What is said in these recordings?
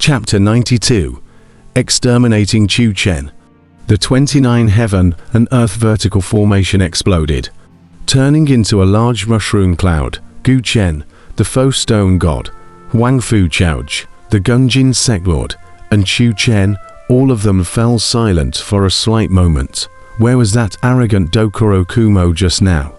Chapter 92 Exterminating Chen. The 29 heaven and earth vertical formation exploded, turning into a large mushroom cloud. Chen, the faux stone god, Huang Fu Chaoj, the Gunjin sect lord, and Chen, all of them fell silent for a slight moment. Where was that arrogant Doka Okumo just now?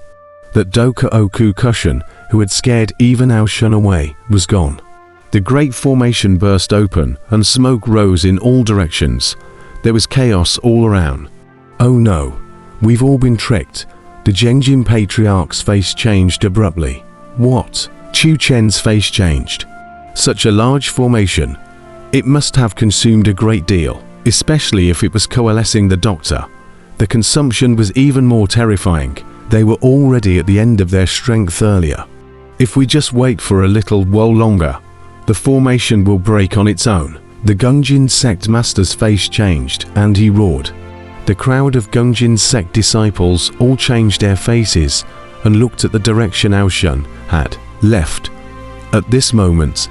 That Doka Oku cushion, who had scared even Aoshan away, was gone. The great formation burst open and smoke rose in all directions. There was chaos all around. Oh no, we've all been tricked. The Zhengjin Patriarch's face changed abruptly. What? Chen's face changed. Such a large formation. It must have consumed a great deal, especially if it was coalescing the doctor. The consumption was even more terrifying. They were already at the end of their strength earlier. If we just wait for a little while longer, the formation will break on its own. The Gunjin sect master's face changed, and he roared. The crowd of Gunjin sect disciples all changed their faces and looked at the direction Aoshan had left. At this moment,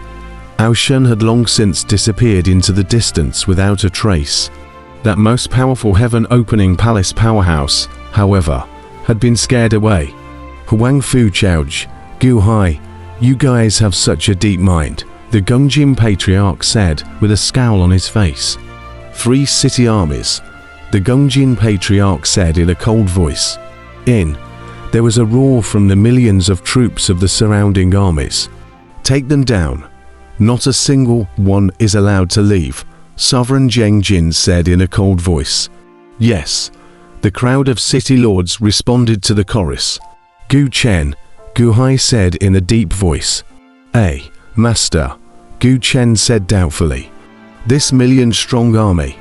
Aoshan had long since disappeared into the distance without a trace. That most powerful heaven-opening palace powerhouse, however, had been scared away. Huang Fu Chaoj, Gu Hai, you guys have such a deep mind, the Gunjin Patriarch said with a scowl on his face. 3 city armies, the Gunjin Patriarch said in a cold voice. There was a roar from the millions of troops of the surrounding armies. Take them down. Not a single one is allowed to leave, Sovereign Zhengjin said in a cold voice. Yes. The crowd of city lords responded to the chorus. Chen, Gu Hai said in a deep voice. Master, Chen said doubtfully. This million-strong army,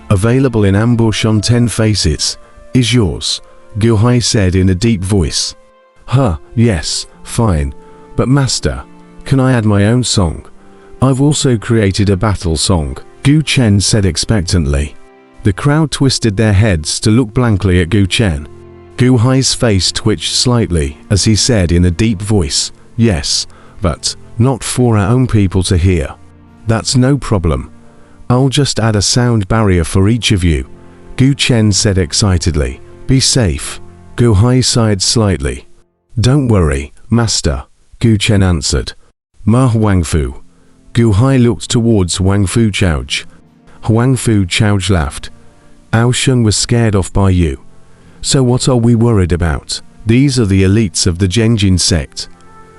available in ambush on 10 faces, is yours, Gu Hai said in a deep voice. Yes, fine, but Master, can I add my own song? I've also created a battle song, Chen said expectantly. The crowd twisted their heads to look blankly at Chen. Gu Hai's face twitched slightly as he said in a deep voice, yes, but not for our own people to hear. That's no problem. I'll just add a sound barrier for each of you, Chen said excitedly. Be safe. Gu Hai sighed slightly. Don't worry, Master, Chen answered. Ma Huang Fu. Gu Hai looked towards Huang Fu Chaoj. Huang Fu Chaoj laughed. Aoshan was scared off by you. So what are we worried about? These are the elites of the Zhengjin sect.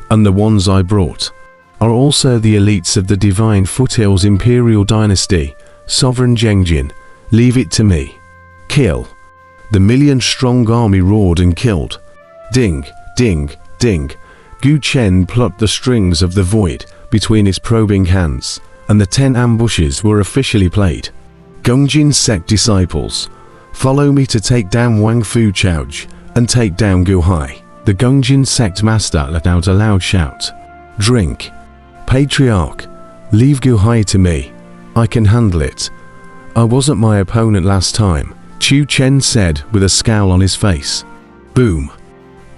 And the ones I brought are also the elites of the Divine Foothills Imperial Dynasty, Sovereign Zhengjin. Leave it to me. Kill. The million-strong army roared and killed. Ding, ding, ding. Chen plucked the strings of the void between his probing hands, and the 10 ambushes were officially played. Gunjin sect disciples, follow me to take down Huang Fu Chaoj and take down Gu Hai. The Gunjin sect master let out a loud shout. Drink. Patriarch, leave Gu Hai to me. I can handle it. I wasn't my opponent last time, Chen said with a scowl on his face. Boom.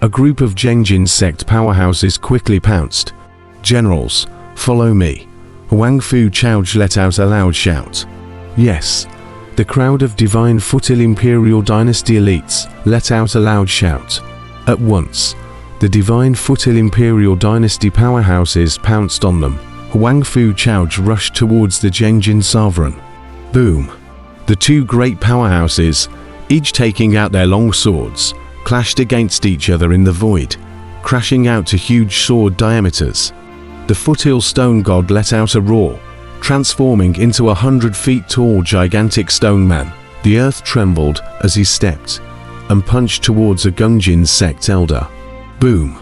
A group of Zhengjin sect powerhouses quickly pounced. Generals, follow me. Huang Fu Chaoj let out a loud shout. Yes. The crowd of Divine Foothills Imperial Dynasty elites let out a loud shout. At once, the Divine Foothills Imperial Dynasty powerhouses pounced on them. Huang Fu Chaoj rushed towards the Zhengjin sovereign. Boom. The 2 great powerhouses, each taking out their long swords, clashed against each other in the void, crashing out to huge sword diameters. The Foothill Stone God let out a roar, transforming into 100 feet tall gigantic stone man. The earth trembled as he stepped and punched towards a Gunjin sect elder. Boom.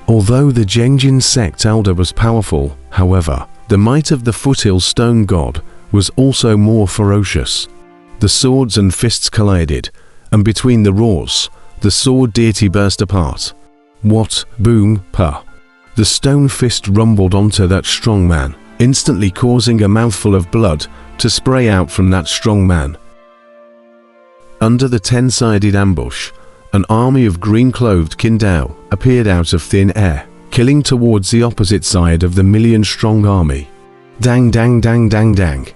Although the Zhengjin sect elder was powerful, however, the might of the Foothill Stone God was also more ferocious. The swords and fists collided, and between the roars, the sword deity burst apart. What? Boom, pa. The stone fist rumbled onto that strong man, instantly causing a mouthful of blood to spray out from that strong man. Under the 10-sided ambush, an army of green-clothed Qingdao appeared out of thin air, killing towards the opposite side of the million-strong army. Dang dang dang dang dang.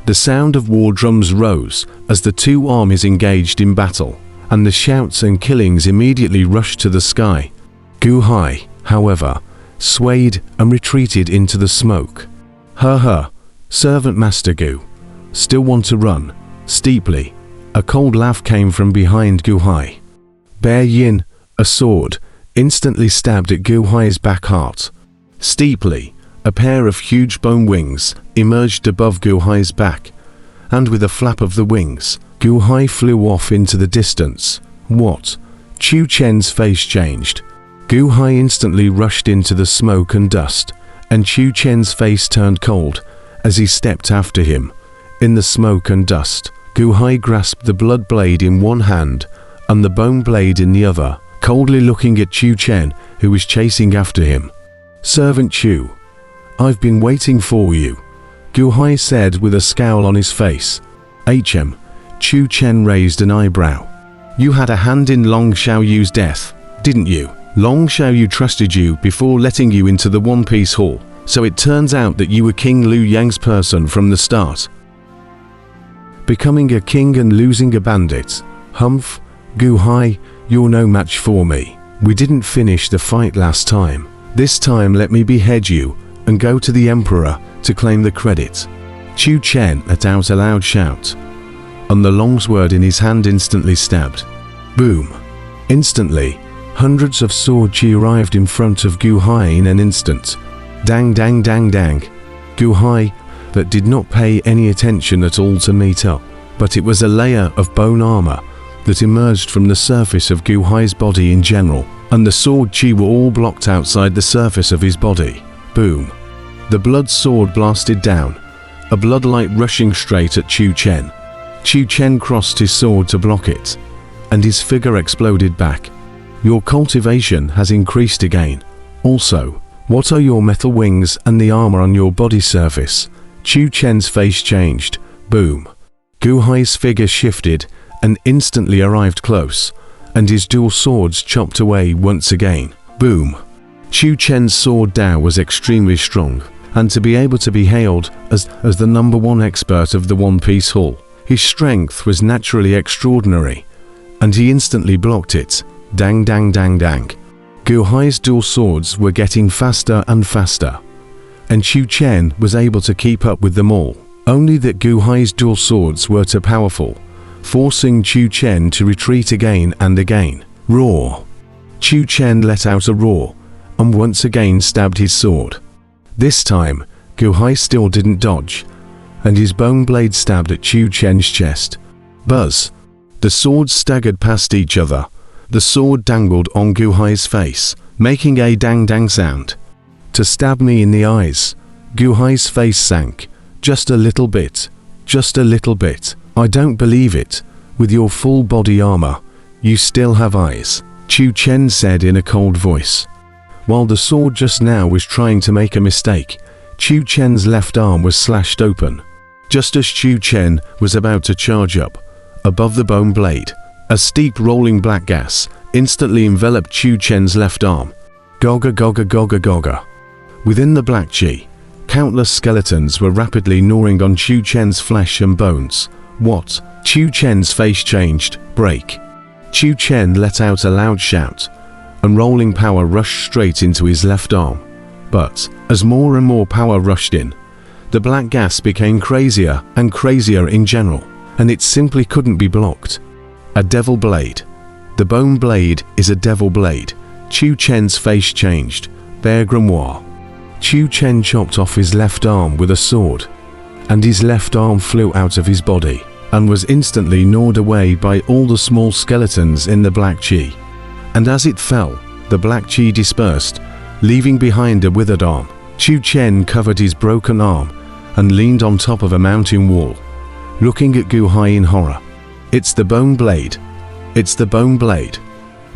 The sound of war drums rose as the two armies engaged in battle, and the shouts and killings immediately rushed to the sky. Gu Hai, however, swayed and retreated into the smoke. Servant Master Gu. Still want to run? Steeply. A cold laugh came from behind Gu Hai. Bear Yin, a sword, instantly stabbed at Gu Hai's back heart. Steeply, a pair of huge bone wings emerged above Gu Hai's back, and with a flap of the wings, Gu Hai flew off into the distance. What? Chu Chen's face changed. Gu Hai instantly rushed into the smoke and dust, and Chu Chen's face turned cold as he stepped after him. In the smoke and dust, Gu Hai grasped the blood blade in one hand and the bone blade in the other, coldly looking at Chu Chen, who was chasing after him. Servant Chu, I've been waiting for you, Gu Hai said with a scowl on his face. Chu Chen raised an eyebrow. You had a hand in Long Xiaoyu's death, didn't you? Long Xiaoyu trusted you before letting you into the One Piece Hall, so it turns out that you were King Liu Yang's person from the start. Becoming a king and losing a bandit. Humph, Gu Hai, you're no match for me. We didn't finish the fight last time. This time let me behead you and go to the Emperor to claim the credit. Chu Chen let out a loud shout, and the longsword in his hand instantly stabbed. Boom. Instantly, hundreds of sword chi arrived in front of Gu Hai in an instant. Dang dang dang dang. Gu Hai, that did not pay any attention at all to meet up, but it was a layer of bone armor that emerged from the surface of Gu Hai's body in general, and the sword chi were all blocked outside the surface of his body. Boom. The blood sword blasted down, a bloodlight rushing straight at Chu Chen. Chu Chen crossed his sword to block it, and his figure exploded back. Your cultivation has increased again. Also, what are your metal wings and the armor on your body surface? Chu Chen's face changed. Boom. Gu Hai's figure shifted and instantly arrived close, and his dual swords chopped away once again. Boom. Chu Chen's sword Dao was extremely strong, and to be able to be hailed as the #1 expert of the One Piece Hall, his strength was naturally extraordinary, and he instantly blocked it. Dang dang dang dang. Gu Hai's dual swords were getting faster and faster, and Chu Chen was able to keep up with them all. Only that Gu Hai's dual swords were too powerful, forcing Chu Chen to retreat again and again. Roar. Chu Chen let out a roar, and once again stabbed his sword. This time, Gu Hai still didn't dodge, and his bone blade stabbed at Chu Chen's chest. Buzz. The swords staggered past each other. The sword dangled on Gu Hai's face, making a dang-dang sound. To stab me in the eyes. Gu Hai's face sank. Just a little bit. Just a little bit. I don't believe it. With your full body armor, you still have eyes, Chu Chen said in a cold voice. While the sword just now was trying to make a mistake, Chu Chen's left arm was slashed open. Just as Chu Chen was about to charge up, above the bone blade, a steep rolling black gas instantly enveloped Chu Chen's left arm. Goga goga goga goga. Within the black chi, countless skeletons were rapidly gnawing on Chu Chen's flesh and bones. What? Chu Chen's face changed. Break. Chu Chen let out a loud shout, and rolling power rushed straight into his left arm. But, as more and more power rushed in, the black gas became crazier and crazier in general, and it simply couldn't be blocked. A devil blade. The bone blade is a devil blade. Chu Chen's face changed. Bear grimoire. Chu Chen chopped off his left arm with a sword, and his left arm flew out of his body, and was instantly gnawed away by all the small skeletons in the black chi. And as it fell, the black chi dispersed, leaving behind a withered arm. Chu Chen covered his broken arm and leaned on top of a mountain wall, looking at Gu Hai in horror. It's the bone blade. It's the bone blade.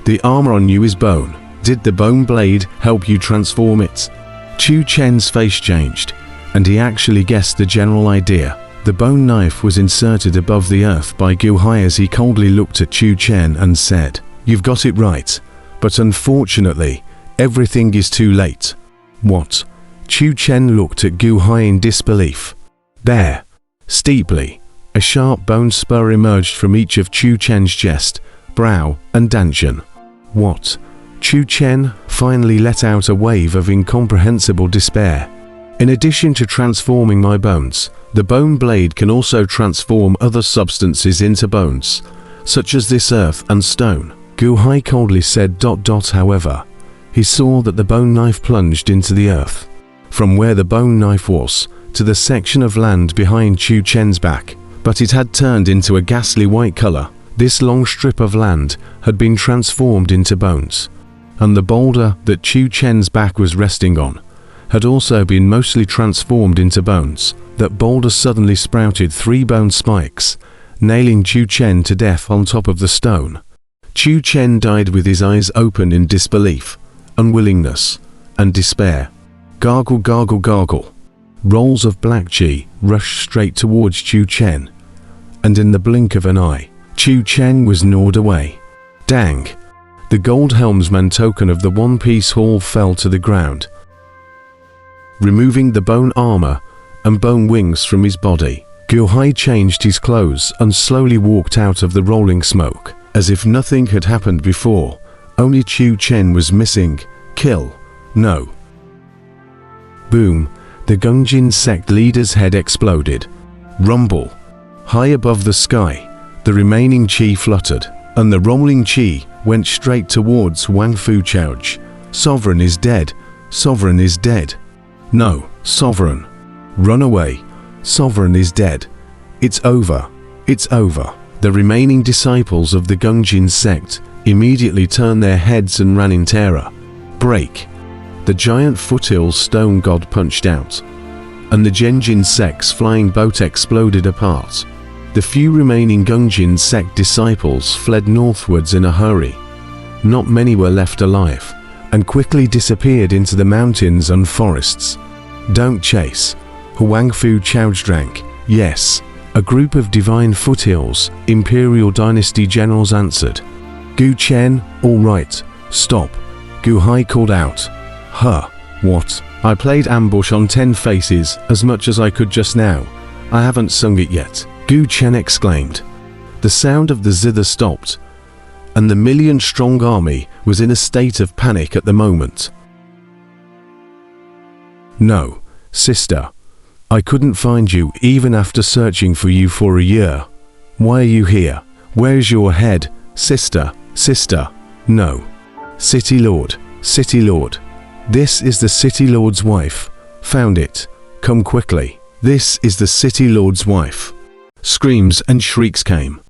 The armor on you is bone. Did the bone blade help you transform it? Chu Chen's face changed, and he actually guessed the general idea. The bone knife was inserted above the earth by Gu Hai as he coldly looked at Chu Chen and said, "You've got it right, but unfortunately, everything is too late." What? Chen looked at Gu Hai in disbelief. There, steeply, a sharp bone spur emerged from each of Chen's chest, brow, and dantian. What? Chen finally let out a wave of incomprehensible despair. In addition to transforming my bones, the bone blade can also transform other substances into bones, such as this earth and stone. Gu Hai coldly said. However, he saw that the bone knife plunged into the earth. From where the bone knife was, to the section of land behind Chen's back, but it had turned into a ghastly white color. This long strip of land had been transformed into bones, and the boulder that Chen's back was resting on had also been mostly transformed into bones. That boulder suddenly sprouted 3 bone spikes, nailing Chen to death on top of the stone. Chen died with his eyes open in disbelief, unwillingness, and despair. Gargle, gargle, gargle. Rolls of black chi rushed straight towards Chen, and in the blink of an eye, Chen was gnawed away. Dang! The gold helmsman token of the One Piece Hall fell to the ground, removing the bone armor and bone wings from his body. Gu Hai changed his clothes and slowly walked out of the rolling smoke, as if nothing had happened before. Only Chen was missing. Kill. No. Boom. The Gunjin sect leader's head exploded. Rumble. High above the sky, the remaining chi fluttered, and the rolling chi went straight towards Wang Fu Chouch. Sovereign is dead. Sovereign is dead. No, Sovereign. Run away. Sovereign is dead. It's over. It's over. The remaining disciples of the Gunjin sect immediately turned their heads and ran in terror. Break. The giant foothills stone god punched out, and the Genjin sect's flying boat exploded apart. The few remaining Gunjin sect disciples fled northwards in a hurry. Not many were left alive, and quickly disappeared into the mountains and forests. Don't chase. Huang Fu Chouch drank. Yes. A group of divine foothills, Imperial Dynasty generals answered. Gu Chen, all right. Stop. Gu Hai called out. Huh. What? I played ambush on 10 faces as much as I could just now. I haven't sung it yet. Gu Chen exclaimed. The sound of the zither stopped, and the million-strong army was in a state of panic at the moment. No, sister. I couldn't find you even after searching for you for a year. Why are you here? Where's your head, sister? Sister. No. City Lord. City Lord. This is the City Lord's wife. Found it. Come quickly. This is the City Lord's wife. Screams and shrieks came.